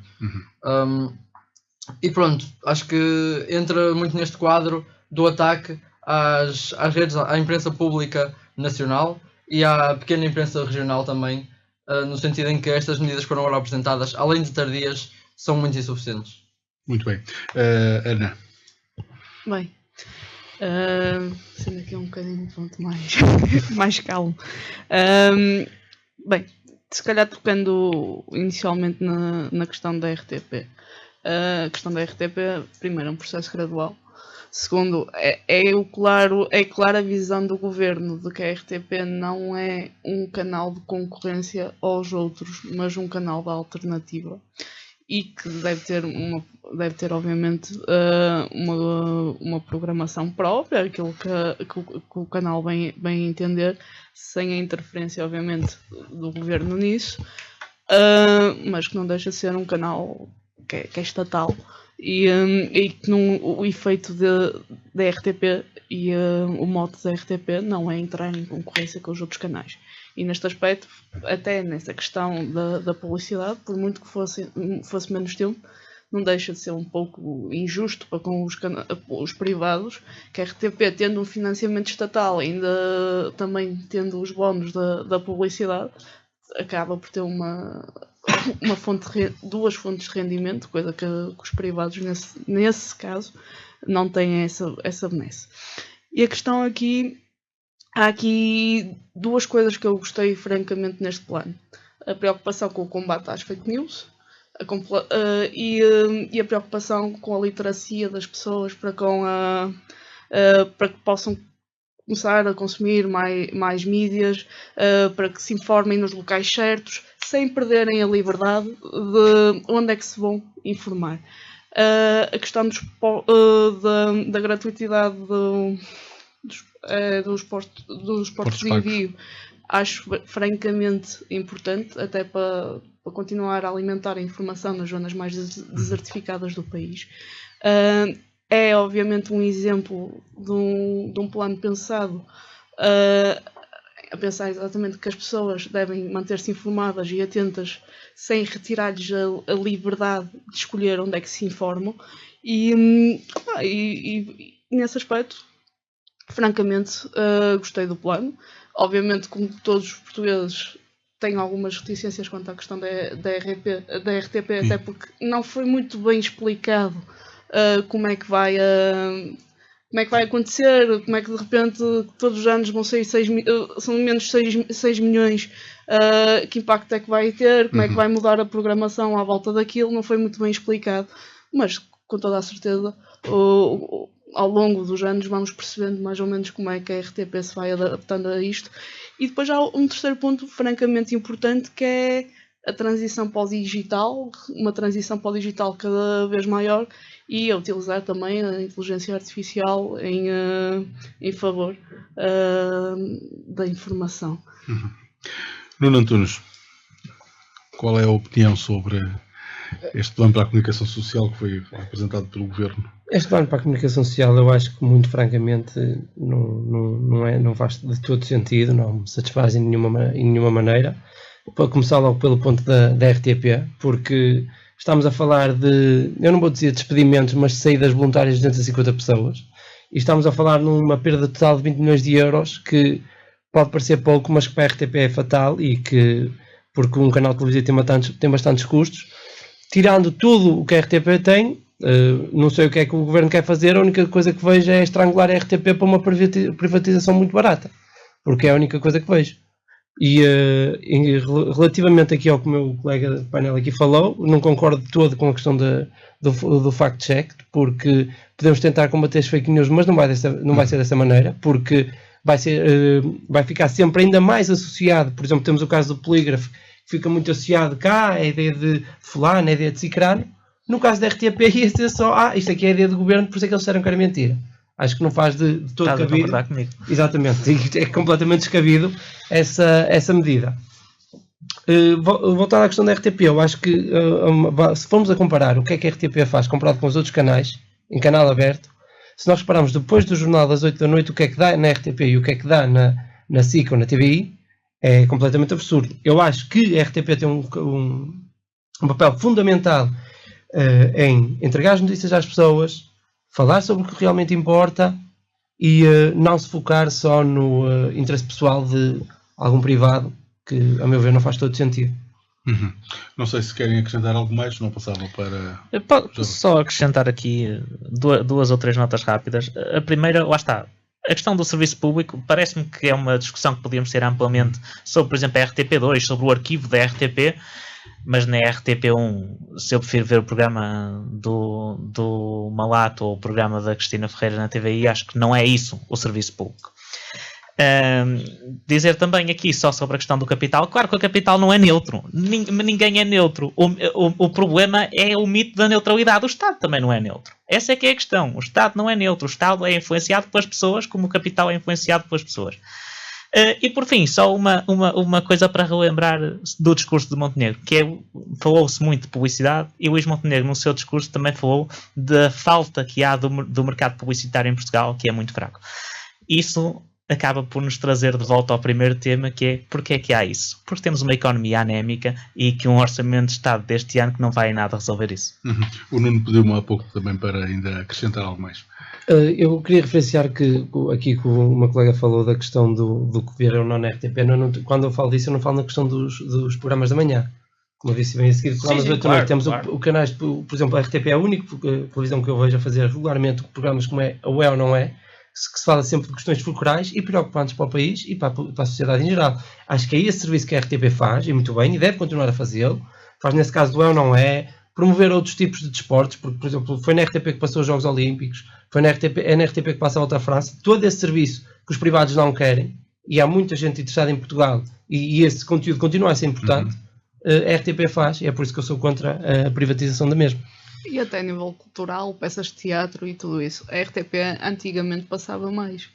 E pronto, acho que entra muito neste quadro do ataque às redes, à imprensa pública nacional e à pequena imprensa regional também, no sentido em que estas medidas que foram agora apresentadas, além de tardias, são muito insuficientes. Muito bem. Ana. Bem, sendo aqui um bocadinho pronto, mais calmo. Bem, se calhar tocando inicialmente na questão da RTP. A questão da RTP, primeiro, é um processo gradual. Segundo, é clara a visão do governo de que a RTP não é um canal de concorrência aos outros, mas um canal de alternativa. E que deve ter obviamente uma programação própria, aquilo que o canal bem entender, sem a interferência obviamente do governo nisso, mas que não deixa de ser um canal que é estatal e que o efeito da RTP e o mote da RTP não é entrar em concorrência com os outros canais. E neste aspecto, até nessa questão da publicidade, por muito que fosse menos tempo, não deixa de ser um pouco injusto para com os privados, que a RTP, tendo um financiamento estatal, ainda também tendo os bónus da publicidade, acaba por ter duas fontes de rendimento, coisa que os privados, nesse caso, não têm essa benesse. E a questão aqui... Há aqui duas coisas que eu gostei francamente neste plano. A preocupação com o combate às fake news e a preocupação com a literacia das pessoas para que possam começar a consumir mais mídias, para que se informem nos locais certos, sem perderem a liberdade de onde é que se vão informar. A questão da gratuitidade dos portos de envio, acho francamente importante, até para continuar a alimentar a informação nas zonas mais desertificadas do país. É obviamente um exemplo de um plano pensado a pensar exatamente que as pessoas devem manter-se informadas e atentas, sem retirar-lhes a liberdade de escolher onde é que se informam, e nesse aspecto, francamente, gostei do plano. Obviamente, como todos os portugueses, tenho algumas reticências quanto à questão da RTP, até porque não foi muito bem explicado como é que vai acontecer, como é que de repente todos os anos vão sair são menos 6 milhões, que impacto é que vai ter, como é que vai mudar a programação à volta daquilo, não foi muito bem explicado, mas com toda a certeza ao longo dos anos vamos percebendo mais ou menos como é que a RTP se vai adaptando a isto. E depois há um terceiro ponto francamente importante, que é a transição para o digital, uma transição para o digital cada vez maior, e a utilizar também a inteligência artificial em favor da informação. Nuno Antunes, qual é a opinião sobre este plano para a comunicação social que foi apresentado pelo Governo? Este plano para a comunicação social, eu acho que, muito francamente, não faz de todo sentido, não me satisfaz em nenhuma maneira. Para começar logo pelo ponto da RTP, porque estamos a falar de, eu não vou dizer despedimentos, mas de saídas voluntárias de 250 pessoas, e estamos a falar numa perda total de 20 milhões de euros, que pode parecer pouco, mas que para a RTP é fatal, e que, porque um canal televisivo tem bastantes custos. Tirando tudo o que a RTP tem, não sei o que é que o Governo quer fazer, a única coisa que vejo é estrangular a RTP para uma privatização muito barata, porque é a única coisa que vejo. E relativamente aqui ao que o meu colega de painel aqui falou, não concordo todo com a questão do fact-check, porque podemos tentar combater as fake news, mas não vai ser dessa maneira, porque vai ficar sempre ainda mais associado. Por exemplo, temos o caso do polígrafo, que fica muito associado cá, a ideia de fulano, a ideia de cicrano. No caso da RTP ia ser só, isto aqui é a ideia do Governo, por isso é que eles disseram que era mentira. Acho que não faz de todo cabido. Exatamente, é completamente descabido essa medida. Voltar à questão da RTP, eu acho que se formos a comparar o que a RTP faz comparado com os outros canais, em canal aberto, se nós repararmos depois do jornal das 8 da noite o que é que dá na RTP e o que é que dá na SIC ou na TVI, é completamente absurdo. Eu acho que a RTP tem um papel fundamental em entregar as notícias às pessoas, falar sobre o que realmente importa e não se focar só no interesse pessoal de algum privado, que a meu ver não faz todo sentido. Uhum. Não sei se querem acrescentar algo mais, não passava para... Eu posso só acrescentar aqui duas ou três notas rápidas. A primeira, lá está, a questão do serviço público, parece-me que é uma discussão que podíamos ter amplamente sobre, por exemplo, a RTP2, sobre o arquivo da RTP, mas na RTP1, se eu prefiro ver o programa do Malato ou o programa da Cristina Ferreira na TVI, acho que não é isso o serviço público. Dizer também aqui só sobre a questão do capital, claro que o capital não é neutro, ninguém é neutro, o problema é o mito da neutralidade, o Estado também não é neutro, essa é que é a questão, o Estado não é neutro, o Estado é influenciado pelas pessoas como o capital é influenciado pelas pessoas. E por fim, só uma coisa para relembrar do discurso de Montenegro, que falou-se muito de publicidade e Luís Montenegro no seu discurso também falou da falta que há do mercado publicitário em Portugal, que é muito fraco. Isso acaba por nos trazer de volta ao primeiro tema, que é porque é que há isso? Porque temos uma economia anémica e que um orçamento de Estado deste ano que não vai em nada resolver isso. Uhum. O Nuno pediu-me há pouco também para ainda acrescentar algo mais. Eu queria referenciar que aqui que uma colega falou da questão do que ver ou não na RTP. Quando eu falo disso, eu não falo na questão dos programas da manhã. Como eu disse bem a seguir, programas da noite. Temos o canais, por exemplo, a RTP é a única televisão que eu vejo a fazer regularmente programas como é o É ou Não É, que se fala sempre de questões fulcrais e preocupantes para o país e para a sociedade em geral. Acho que é esse serviço que a RTP faz, e muito bem, e deve continuar a fazê-lo. Faz nesse caso do É ou Não É, promover outros tipos de desportos, porque, por exemplo, foi na RTP que passou os Jogos Olímpicos, é na RTP que passa a Volta à França. Todo esse serviço que os privados não querem, e há muita gente interessada em Portugal, e esse conteúdo continua a ser importante, a RTP faz, e é por isso que eu sou contra a privatização da mesma. E até a nível cultural, peças de teatro e tudo isso. A RTP antigamente passava mais.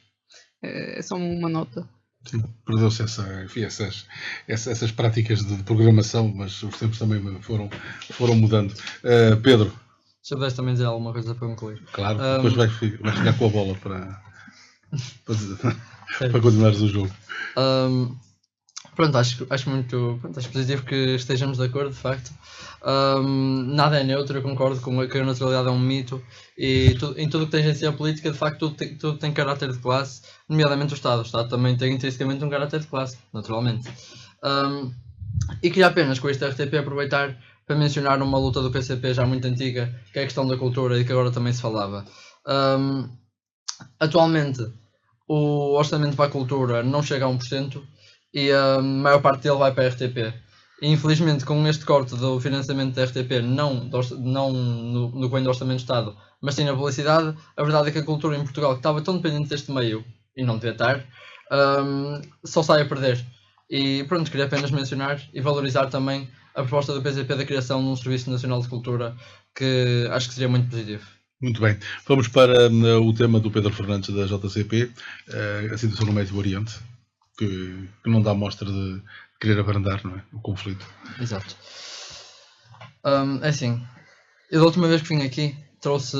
É só uma nota. Sim, perdeu-se essas práticas de programação, mas os tempos também foram mudando. Pedro. Se eu pudesse também dizer alguma coisa para concluir. Claro, depois vai ficar com a bola para continuares o jogo. Pronto, acho muito positivo que estejamos de acordo, de facto. Nada é neutro, eu concordo com que a neutralidade é um mito e em tudo o que tem agência política, de facto, tudo tem caráter de classe, nomeadamente o Estado. O Estado também tem intrinsecamente um caráter de classe, naturalmente. E queria apenas com este RTP aproveitar para mencionar uma luta do PCP já muito antiga, que é a questão da cultura e que agora também se falava. Atualmente, o orçamento para a cultura não chega a 1%. E a maior parte dele vai para a RTP. E, infelizmente, com este corte do financiamento da RTP, não no que vem do Orçamento de Estado, mas sim na publicidade, a verdade é que a cultura em Portugal, que estava tão dependente deste meio, e não devia estar, só sai a perder. E pronto, queria apenas mencionar e valorizar também a proposta do PCP da criação de um Serviço Nacional de Cultura, que acho que seria muito positivo. Muito bem. Vamos para o tema do Pedro Fernandes da JCP, a situação no Médio Oriente. Que não dá mostra de querer abrandar, não é? O conflito. Exato. É assim, eu da última vez que vim aqui trouxe,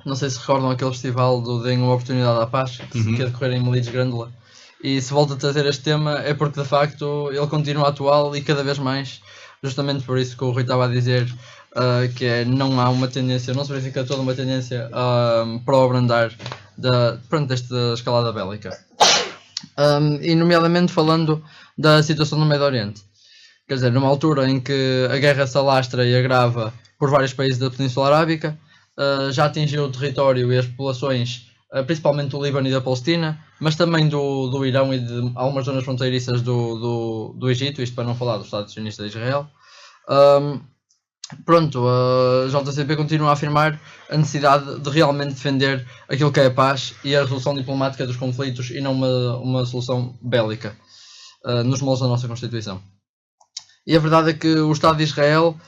não sei se recordam aquele festival do Deem uma Oportunidade à Paz, que ia decorrer em Melides Grândola, e se volta a trazer este tema é porque de facto ele continua atual e cada vez mais, justamente por isso que o Rui estava a dizer, que não há uma tendência, não se verifica toda uma tendência para o abrandar desta escalada bélica. E nomeadamente falando da situação no Médio Oriente. Quer dizer, numa altura em que a guerra se alastra e agrava por vários países da Península Arábica, já atingiu o território e as populações, principalmente do Líbano e da Palestina, mas também do Irão e de algumas zonas fronteiriças do Egito, isto para não falar do Estado sionista de Israel. A JCP continua a afirmar a necessidade de realmente defender aquilo que é a paz e a resolução diplomática dos conflitos e não uma solução bélica, nos moldes da nossa Constituição. E a verdade é que o Estado de Israel,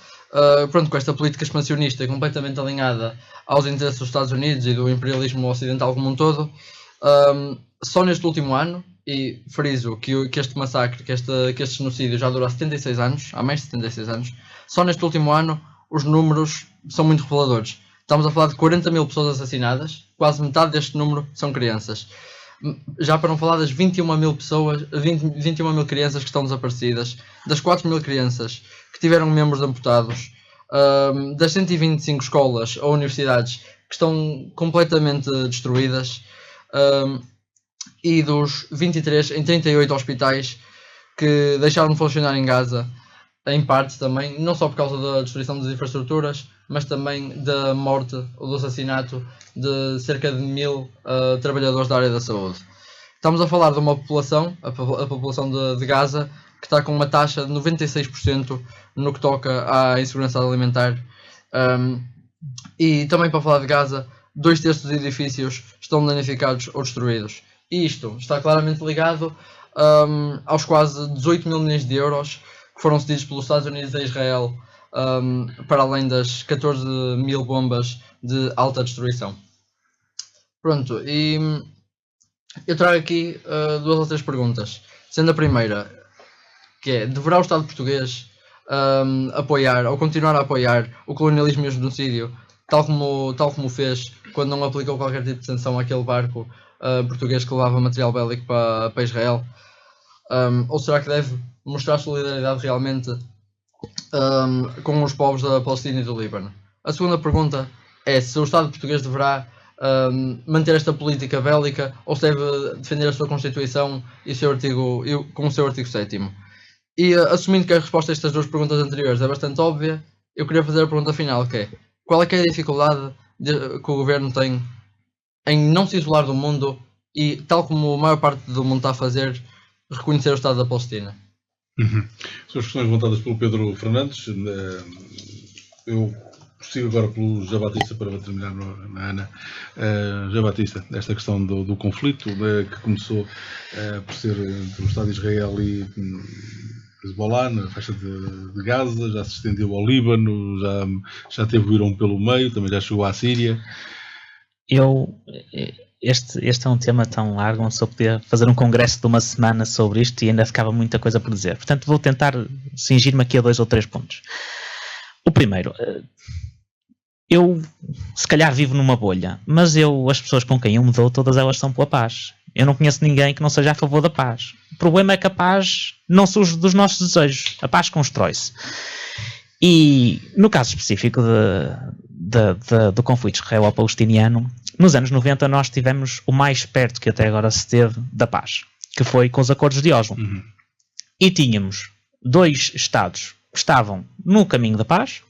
com esta política expansionista completamente alinhada aos interesses dos Estados Unidos e do imperialismo ocidental como um todo, só neste último ano, e friso que este massacre, que este genocídio já dura 76 anos, há mais de 76 anos, só neste último ano os números são muito reveladores. Estamos a falar de 40 mil pessoas assassinadas, quase metade deste número são crianças. Já para não falar das 21 mil crianças que estão desaparecidas, das 4 mil crianças que tiveram membros amputados, das 125 escolas ou universidades que estão completamente destruídas, e dos 23 em 38 hospitais que deixaram de funcionar em Gaza, em parte também, não só por causa da destruição das infraestruturas, mas também da morte ou do assassinato de cerca de 1000 trabalhadores da área da saúde. Estamos a falar de uma população, a população de Gaza, que está com uma taxa de 96% no que toca à insegurança alimentar. E também para falar de Gaza, 2/3 dos edifícios estão danificados ou destruídos. E isto está claramente ligado aos quase 18 mil milhões de euros que foram cedidos pelos Estados Unidos a Israel, para além das 14 mil bombas de alta destruição. Pronto, e eu trago aqui 2 ou 3 perguntas. Sendo a primeira, que é: deverá o Estado português apoiar ou continuar a apoiar o colonialismo e o genocídio, tal como fez quando não aplicou qualquer tipo de sanção àquele barco português que levava material bélico para Israel? Ou será que deve mostrar solidariedade realmente com os povos da Palestina e do Líbano? A segunda pergunta é se o Estado português deverá manter esta política bélica ou se deve defender a sua Constituição e com o seu artigo 7º. E assumindo que a resposta a estas 2 perguntas anteriores é bastante óbvia, eu queria fazer a pergunta final, que é: qual é que é a dificuldade que o Governo tem em não se isolar do mundo e, tal como a maior parte do mundo está a fazer, reconhecer o Estado da Palestina? São as questões levantadas pelo Pedro Fernandes. Eu prossigo agora pelo José Batista para terminar na Ana. José Batista, esta questão do conflito que começou por ser entre o Estado de Israel e Hezbollah, na faixa de Gaza, já se estendeu ao Líbano, já teve o Irão pelo meio, também já chegou à Síria. Este é um tema tão largo, uma pessoa podia fazer um congresso de uma semana sobre isto e ainda ficava muita coisa por dizer. Portanto, vou tentar cingir-me aqui a 2 ou 3 pontos. O primeiro, eu se calhar vivo numa bolha, mas as pessoas com quem eu me dou, todas elas são pela paz. Eu não conheço ninguém que não seja a favor da paz. O problema é que a paz não surge dos nossos desejos. A paz constrói-se. E no caso específico do conflito israelo-palestiniano, nos anos 90 nós tivemos o mais perto que até agora se teve da paz, que foi com os acordos de Oslo. E tínhamos 2 Estados que estavam no caminho da paz.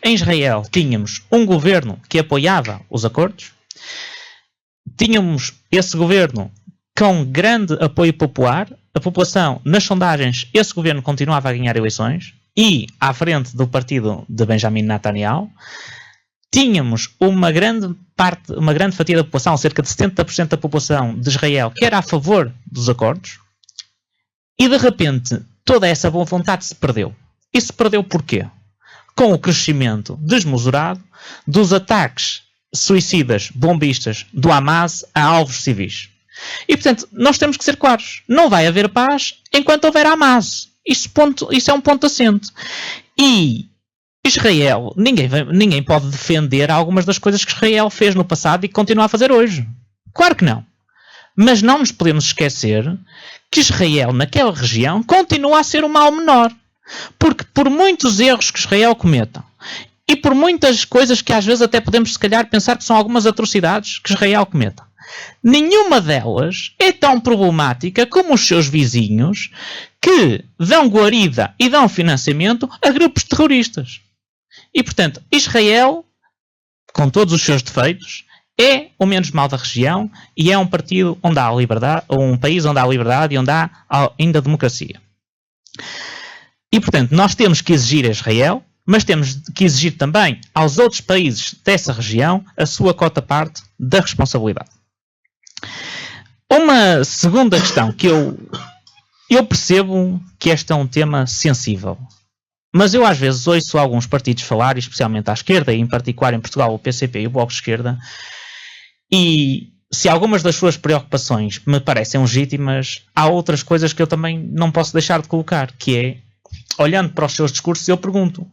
Em Israel tínhamos um governo que apoiava os acordos. Tínhamos esse governo com grande apoio popular. A população, nas sondagens, esse governo continuava a ganhar eleições. E, à frente do partido de Benjamin Netanyahu, tínhamos uma grande fatia da população, cerca de 70% da população de Israel, que era a favor dos acordos. E, de repente, toda essa boa vontade se perdeu. E se perdeu porquê? Com o crescimento desmesurado dos ataques suicidas, bombistas do Hamas a alvos civis. E, portanto, nós temos que ser claros. Não vai haver paz enquanto houver Hamas. Isso é um ponto assente. E Israel, ninguém pode defender algumas das coisas que Israel fez no passado e que continua a fazer hoje. Claro que não. Mas não nos podemos esquecer que Israel, naquela região, continua a ser o mal menor. Porque por muitos erros que Israel cometa e por muitas coisas que às vezes até podemos se calhar pensar que são algumas atrocidades que Israel cometa, nenhuma delas é tão problemática como os seus vizinhos que dão guarida e dão financiamento a grupos terroristas. E portanto, Israel, com todos os seus defeitos, é o menos mal da região e é um partido onde há liberdade, ou um país onde há liberdade e onde há ainda democracia. E portanto, nós temos que exigir a Israel, mas temos que exigir também aos outros países dessa região a sua cota-parte da responsabilidade. Uma segunda questão que eu percebo que este é um tema sensível, mas eu às vezes ouço alguns partidos falar, especialmente à esquerda, e em particular em Portugal o PCP e o Bloco de Esquerda, e se algumas das suas preocupações me parecem legítimas, há outras coisas que eu também não posso deixar de colocar, que é, olhando para os seus discursos, eu pergunto,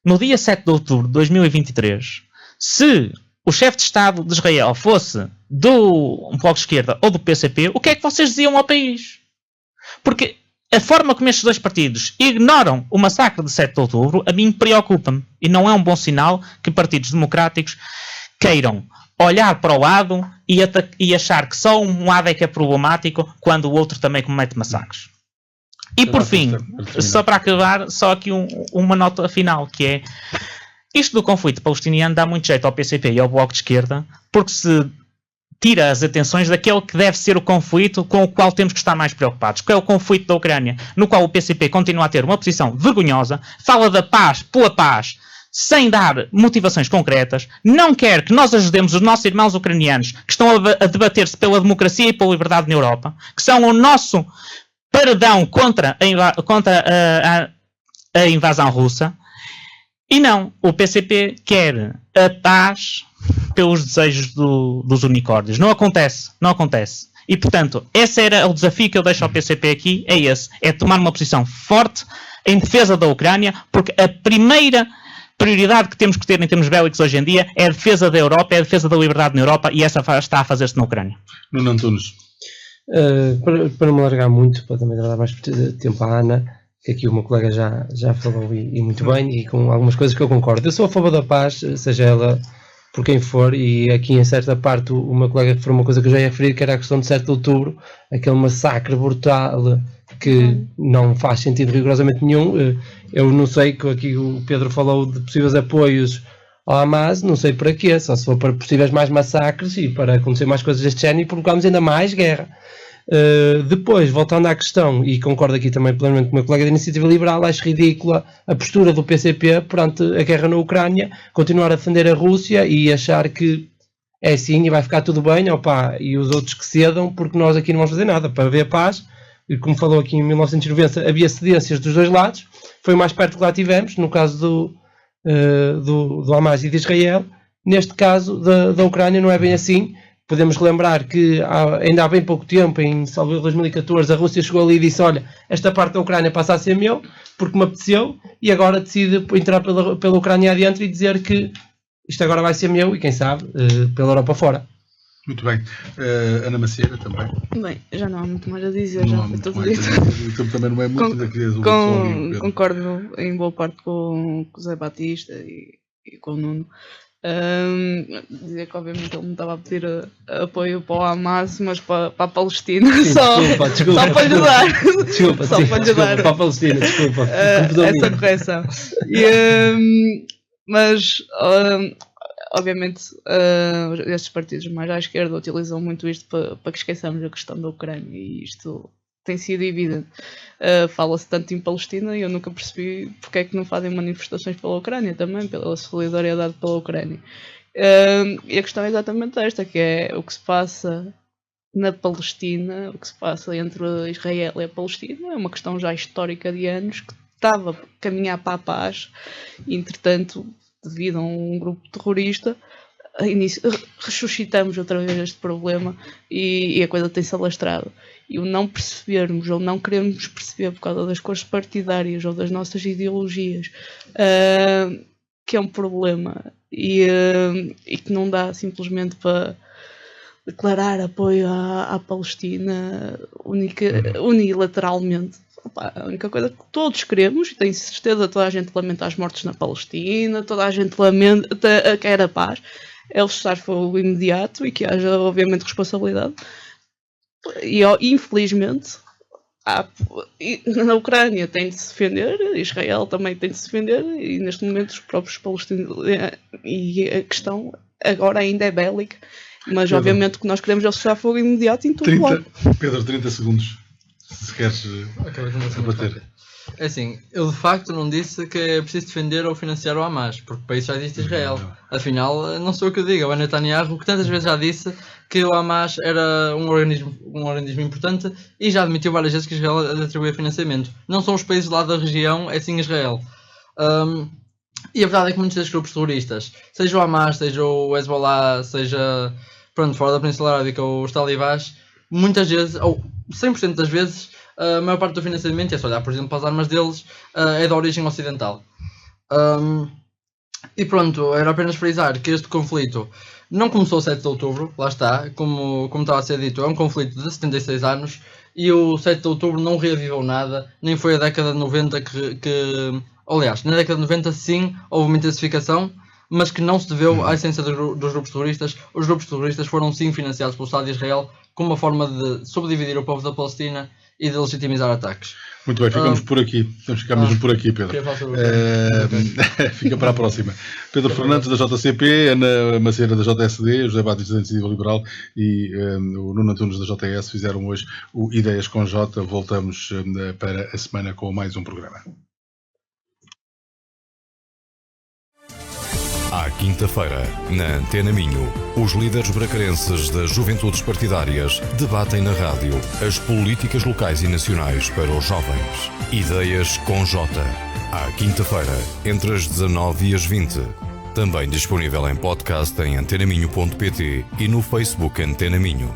no dia 7 de outubro de 2023, se o chefe de Estado de Israel fosse do Bloco de Esquerda ou do PCP, o que é que vocês diziam ao país? Porque a forma como estes dois partidos ignoram o massacre de 7 de outubro, a mim preocupa-me. E não é um bom sinal que partidos democráticos queiram olhar para o lado e achar que só um lado é que é problemático quando o outro também comete massacres. E por fim, só para acabar, só aqui uma nota final, que é isto do conflito palestiniano dá muito jeito ao PCP e ao Bloco de Esquerda, porque se tira as atenções daquele que deve ser o conflito com o qual temos que estar mais preocupados, que é o conflito da Ucrânia, no qual o PCP continua a ter uma posição vergonhosa, fala da paz pela paz, sem dar motivações concretas, não quer que nós ajudemos os nossos irmãos ucranianos que estão a debater-se pela democracia e pela liberdade na Europa, que são o nosso paredão contra a invasão russa. E não, o PCP quer a paz pelos desejos dos unicórnios. Não acontece. E, portanto, esse era o desafio que eu deixo ao PCP aqui, é esse. É tomar uma posição forte em defesa da Ucrânia, porque a primeira prioridade que temos que ter em termos bélicos hoje em dia é a defesa da Europa, é a defesa da liberdade na Europa, e essa está a fazer-se na Ucrânia. Nuno Antunes. Para não me alargar muito, para também dar mais tempo à Ana, que aqui o meu colega já falou e muito bem, e com algumas coisas que eu concordo. Eu sou a favor da paz, seja ela por quem for, e aqui em certa parte o meu colega referiu uma coisa que eu já ia referir, que era a questão de 7 de outubro, aquele massacre brutal que não faz sentido rigorosamente nenhum. Eu não sei, que aqui o Pedro falou de possíveis apoios ao Hamas, não sei para quê, só se for para possíveis mais massacres e para acontecer mais coisas deste género e provocamos ainda mais guerra. Depois, voltando à questão, e concordo aqui também plenamente com o meu colega da Iniciativa Liberal, acho ridícula a postura do PCP perante a guerra na Ucrânia, continuar a defender a Rússia e achar que é assim e vai ficar tudo bem, opa, e os outros que cedam, porque nós aqui não vamos fazer nada para haver paz. E como falou aqui em 1990, havia cedências dos dois lados, foi o mais perto que lá tivemos, no caso do Hamas e de Israel. Neste caso da Ucrânia não é bem assim. Podemos relembrar que ainda há bem pouco tempo, em 2014, a Rússia chegou ali e disse: olha, esta parte da Ucrânia passa a ser meu, porque me apeteceu, e agora decide entrar pela Ucrânia adiante e dizer que isto agora vai ser meu, e quem sabe, pela Europa fora. Muito bem. Ana Macieira também. Bem, já não há muito mais a dizer, Não já há foi muito tudo mais dito. a dizer. O tempo também não é muito da criação. Concordo em boa parte com o Zé Batista e com o Nuno. Dizer que obviamente ele não estava a pedir apoio para o Hamas, mas para a Palestina. Sim, só para ajudar. Só para ajudar. Para a Palestina, desculpa. Essa correção. Mas obviamente estes partidos mais à esquerda utilizam muito isto para que esqueçamos a questão da Ucrânia, e isto tem sido evidente. Fala-se tanto em Palestina e eu nunca percebi porque é que não fazem manifestações pela Ucrânia também, pela solidariedade pela Ucrânia. E a questão é exatamente esta, que é o que se passa na Palestina, o que se passa entre Israel e a Palestina, é uma questão já histórica de anos, que estava a caminhar para a paz, e entretanto, devido a um grupo terrorista, ressuscitamos outra vez este problema e a coisa tem-se alastrado. E o não percebermos ou não queremos perceber por causa das cores partidárias ou das nossas ideologias, que é um problema, e que não dá simplesmente para declarar apoio à Palestina unilateralmente. Opa, a única coisa que todos queremos, e tenho certeza toda a gente lamenta as mortes na Palestina, toda a gente quer a paz, é o cessar-fogo imediato e que haja obviamente responsabilidade. E infelizmente na Ucrânia tem de se defender, Israel também tem de se defender, e neste momento os próprios palestinos, e a questão agora ainda é bélica, mas Pedro, obviamente o que nós queremos é o cessar-fogo imediato em todo lado. Pedro, 30 segundos, se queres debater. É assim, eu de facto não disse que é preciso defender ou financiar o Hamas, porque para isso já existe Israel. Afinal, não sou o que eu digo, é o Netanyahu que tantas vezes já disse que o Hamas era um organismo importante e já admitiu várias vezes que Israel lhe atribuía financiamento. Não são os países lá da região, é sim Israel. E a verdade é que muitos desses grupos terroristas, seja o Hamas, seja o Hezbollah, seja pronto, fora da Península Arábica, os talibãs, muitas vezes, ou 100% das vezes, a maior parte do financiamento, é só olhar, por exemplo, para as armas deles, é de origem ocidental. E pronto, era apenas frisar que este conflito não começou 7 de outubro, lá está, como estava a ser dito, é um conflito de 76 anos, e o 7 de outubro não reavivou nada, nem foi a década de 90 aliás, na década de 90 sim houve uma intensificação, mas que não se deveu à essência dos grupos terroristas. Os grupos terroristas foram sim financiados pelo Estado de Israel como uma forma de subdividir o povo da Palestina e de legitimizar ataques. Muito bem, ficamos por aqui. Temos que ficar mesmo por aqui, Pedro. Fica para a próxima. Pedro Fernandes, da JCP, Ana Maceira, da JSD, José Batista, da Iniciativa Liberal, e o Nuno Antunes, da JS, fizeram hoje o Ideias com J. Voltamos para a semana com mais um programa. À quinta-feira, na Antena Minho, os líderes bracarenses das Juventudes Partidárias debatem na rádio as políticas locais e nacionais para os jovens. Ideias com J. À quinta-feira, entre as 19 e as 20. Também disponível em podcast em antenaminho.pt e no Facebook Antena Minho.